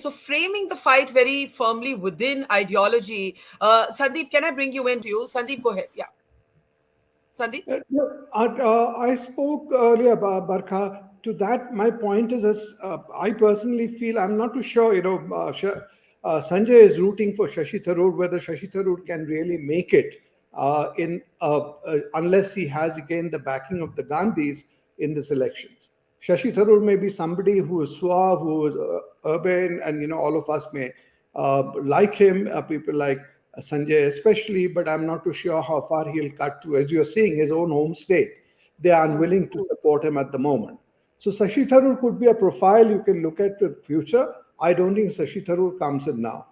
So framing the fight very firmly within ideology. Sandeep, can I bring you into you? Sandeep, go ahead. Yeah. Sandeep? I spoke earlier about Barkha. To that, my point is, as I personally feel, I'm not too sure. Sanjay is rooting for Shashi Tharoor. Whether Shashi Tharoor can really make it unless he has again the backing of the Gandhis in these elections. Shashi Tharoor may be somebody who is suave, who is urban, and all of us may like him. People like Sanjay especially, but I'm not too sure how far he'll cut through. As you're seeing, his own home state, they are unwilling to support him at the moment. So Shashi Tharoor could be a profile you can look at for the future. I don't think Shashi Tharoor comes in now.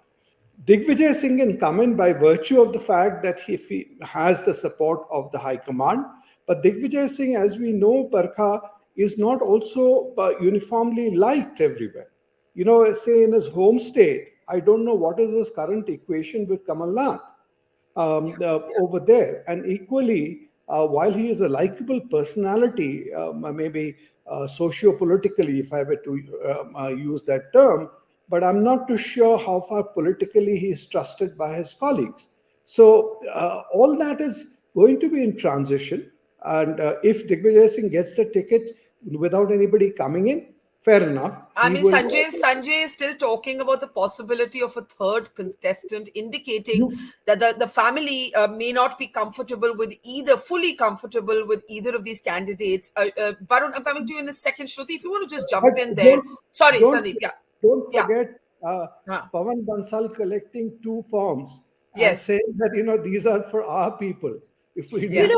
Digvijaya Singh can come in by virtue of the fact that he has the support of the High Command. But Digvijaya Singh, as we know, Barkha, is not also uniformly liked everywhere. Say in his home state, I don't know what is his current equation with Kamal Nath over there. And equally, while he is a likable personality, maybe socio-politically, if I were to use that term, but I'm not too sure how far politically he is trusted by his colleagues. So all that is going to be in transition. And if Digvijay Singh gets the ticket without anybody coming in, fair enough. I mean, Sanjay is still talking about the possibility of a third contestant, indicating that the family may not be fully comfortable with either of these candidates. Varun, I'm coming to you in a second. Shruti, if you want to just jump in there. Sorry, Sandeep. Yeah. Don't forget Pawan Bansal collecting 2 forms and saying that, these are for our people. If we need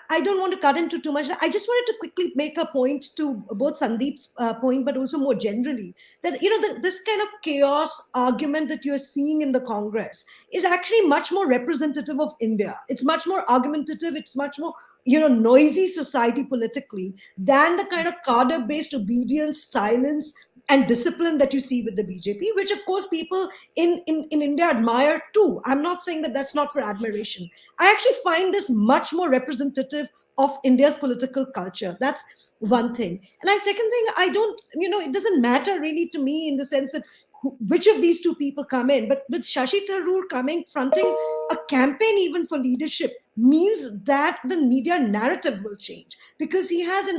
I don't want to cut into too much. I just wanted to quickly make a point to both Sandeep's point, but also more generally, that this kind of chaos argument that you're seeing in the Congress is actually much more representative of India. It's much more argumentative. It's much more noisy society politically than the kind of cadre-based obedience, silence, and discipline that you see with the BJP, which of course people in India admire too. I'm not saying that that's not for admiration. I actually find this much more representative of India's political culture. That's one thing. And second thing, I don't, it doesn't matter really to me in the sense that which of these 2 people come in, but with Shashi Tharoor fronting a campaign even for leadership means that the media narrative will change, because he has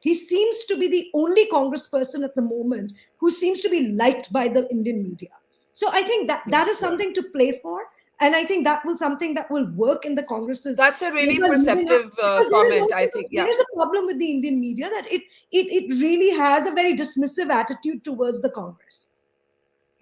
he seems to be the only Congress person at the moment who seems to be liked by the Indian media. So I think that is something to play for. And I think that will something that will work in the Congress's. That's a really perceptive comment, I think. There is a problem with the Indian media that it really has a very dismissive attitude towards the Congress.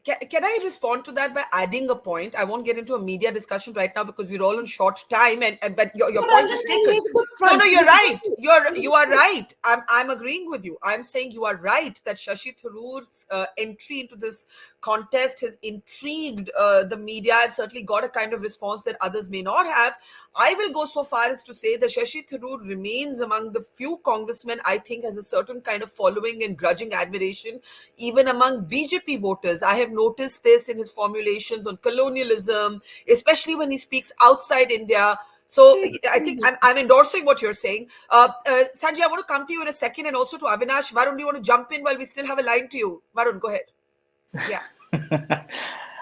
Can I respond to that by adding a point? I won't get into a media discussion right now because we're all on short time, but your point is taken. No, you're right. You are right. I'm agreeing with you. I'm saying you are right that Shashi Tharoor's entry into this contest has intrigued the media and certainly got a kind of response that others may not have. I will go so far as to say that Shashi Tharoor remains among the few congressmen I think has a certain kind of following and grudging admiration even among BJP voters. I have noticed this in his formulations on colonialism, especially when he speaks outside India. So I think I'm endorsing what you're saying. Sanjay, I want to come to you in a second, and also to Avinash. Varun, do you want to jump in while we still have a line to you? Varun, go ahead. Yeah.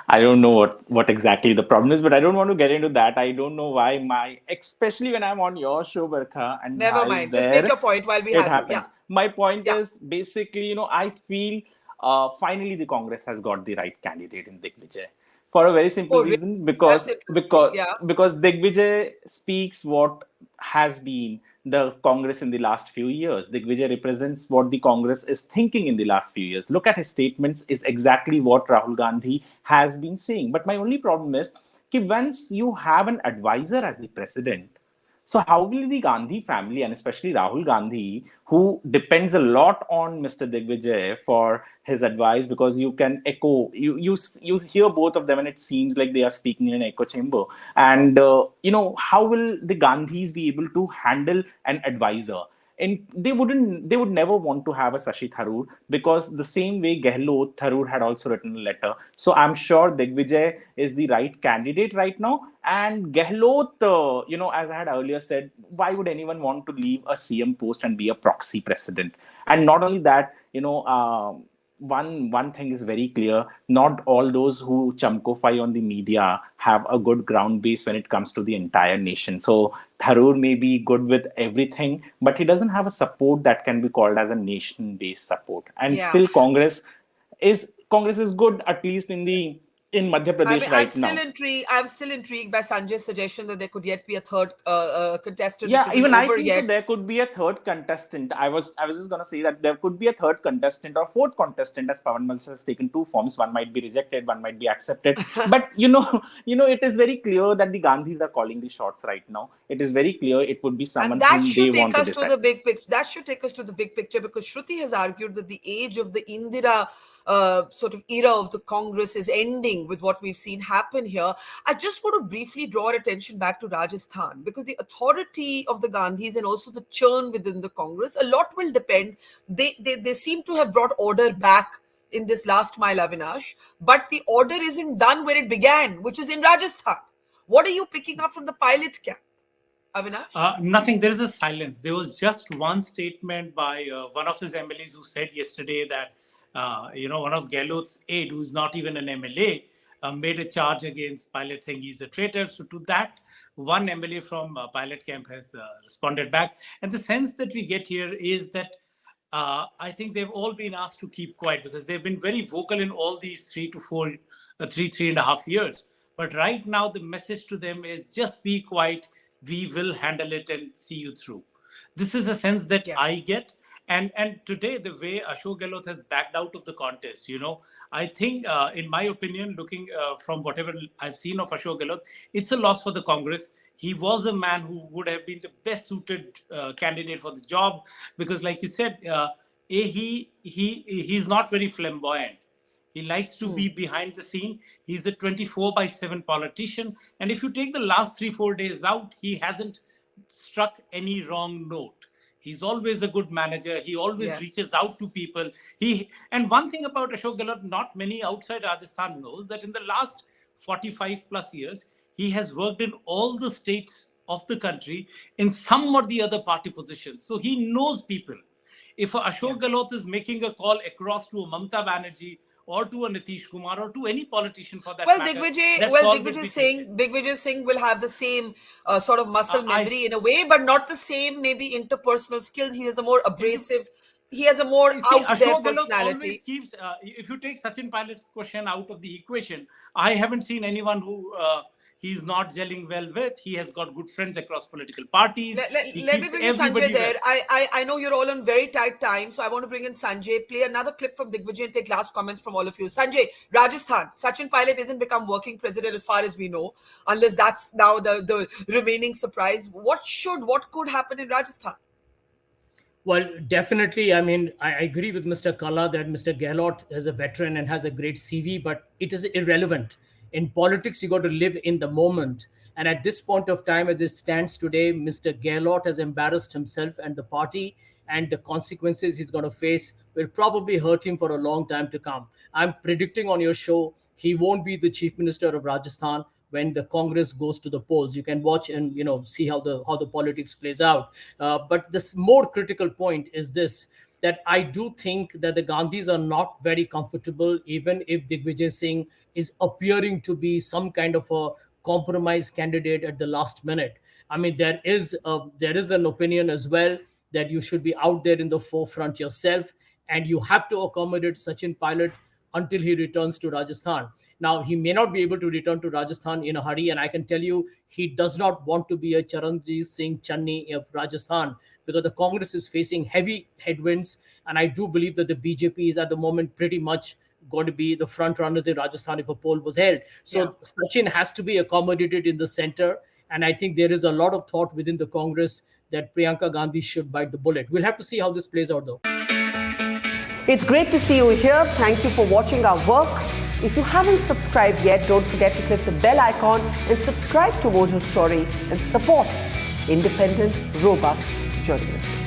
I don't know what exactly the problem is, but I don't want to get into that. I don't know why especially when I'm on your show, Barkha, and never mind. Just make your point while we have happens. Yeah. My point is basically, I feel finally the Congress has got the right candidate in Digvijay. For a very simple reason, because Digvijay speaks what has been the Congress in the last few years. Digvijay represents what the Congress is thinking in the last few years. Look at his statements, is exactly what Rahul Gandhi has been saying. But my only problem is that once you have an advisor as the president, so how will the Gandhi family, and especially Rahul Gandhi, who depends a lot on Mr. Digvijay for his advice, because you can echo, you hear both of them and it seems like they are speaking in an echo chamber. And, how will the Gandhis be able to handle an advisor? And they would never want to have a Shashi Tharoor, because the same way Gehlot, Tharoor had also written a letter. So I'm sure Digvijay is the right candidate right now. And Gehlot, as I had earlier said, why would anyone want to leave a CM post and be a proxy president? And not only that, one thing is very clear: not all those who chamkofy on the media have a good ground base when it comes to the entire nation. So Tharoor may be good with everything, but he doesn't have a support that can be called as a nation-based support. And Yeah. still, Congress is good, at least in Madhya I mean, Pradesh right now. I'm still intrigued by Sanjay's suggestion that there could yet be a third contestant, which Yeah, isn't even I over think so. yet. There could be a third contestant. I was just gonna say that there could be a third contestant or fourth contestant, as Pawan Malsa has taken two forms. One might be rejected, one might be accepted. But it is very clear that the Gandhis are calling the shots right now. It is very clear it would be And someone that whom they should take want to us to decide. the big picture. That should take us to the big picture, because Shruti has argued that the age of the Indira sort of era of the Congress is ending with what we've seen happen here. I just want to briefly draw our attention back to Rajasthan, because the authority of the Gandhis and also the churn within the Congress, a lot will depend. They seem to have brought order back in this last mile, Avinash, but the order isn't done where it began, which is in Rajasthan. What are you picking up from the pilot camp, Avinash? Nothing. There is a silence. There was just one statement by one of his MLAs who said yesterday that, one of Gehlot's aide, who's not even an MLA, made a charge against Pilot saying he's a traitor. So to that, one MLA from Pilot camp has responded back. And the sense that we get here is that I think they've all been asked to keep quiet, because they've been very vocal in all these 3.5 years. But right now, the message to them is just be quiet. We will handle it and see you through. This is a sense that I get. And today, the way Ashok Gehlot has backed out of the contest, I think, in my opinion, looking from whatever I've seen of Ashok Gehlot, it's a loss for the Congress. He was a man who would have been the best suited candidate for the job, because, like you said, he's not very flamboyant. He likes to be behind the scene. He's a 24/7 politician. And if you take the last 3-4 days out, he hasn't struck any wrong note. He's always a good manager. He always reaches out to people. And one thing about Ashok Gehlot, not many outside Rajasthan knows that in the last 45 plus years, he has worked in all the states of the country in some or the other party positions. So he knows people. If Ashok Gehlot is making a call across to a Mamata Banerjee or to a Nitish Kumar or to any politician for that matter, Digvijay Singh will have the same sort of muscle memory in a way, but not the same maybe interpersonal skills. He has a more abrasive, he has a more out there personality. Keeps, if you take Sachin Pilot's question out of the equation, I haven't seen anyone who he's not gelling well with. He has got good friends across political parties. Let me bring in Sanjay there. I know you're all on very tight time, so I want to bring in Sanjay. Play another clip from Digvijay and take last comments from all of you. Sanjay, Rajasthan, Sachin Pilot isn't become working president as far as we know, unless that's now the remaining surprise. What could happen in Rajasthan? Well, definitely. I mean, I agree with Mr. Kala that Mr. Gehlot is a veteran and has a great CV, but it is irrelevant. In politics, you got to live in the moment. And at this point of time, as it stands today, Mr. Gehlot has embarrassed himself and the party, and the consequences he's going to face will probably hurt him for a long time to come. I'm predicting on your show, he won't be the chief minister of Rajasthan when the Congress goes to the polls. You can watch and see how the politics plays out. But this more critical point is this, that I do think that the Gandhis are not very comfortable, even if Digvijay Singh is appearing to be some kind of a compromise candidate at the last minute. I mean, there is an opinion as well that you should be out there in the forefront yourself, and you have to accommodate Sachin Pilot until he returns to Rajasthan. Now, he may not be able to return to Rajasthan in a hurry, and I can tell you he does not want to be a Charanjit Singh Channi of Rajasthan, because the Congress is facing heavy headwinds, and I do believe that the BJP is at the moment pretty much going to be the front runners in Rajasthan if a poll was held. So Sachin has to be accommodated in the center, and I think there is a lot of thought within the Congress that Priyanka Gandhi should bite the bullet. We'll have to see how this plays out, though. It's great to see you here. Thank you for watching our work. If you haven't subscribed yet, don't forget to click the bell icon and subscribe to Mojo Story and support independent, robust journalism.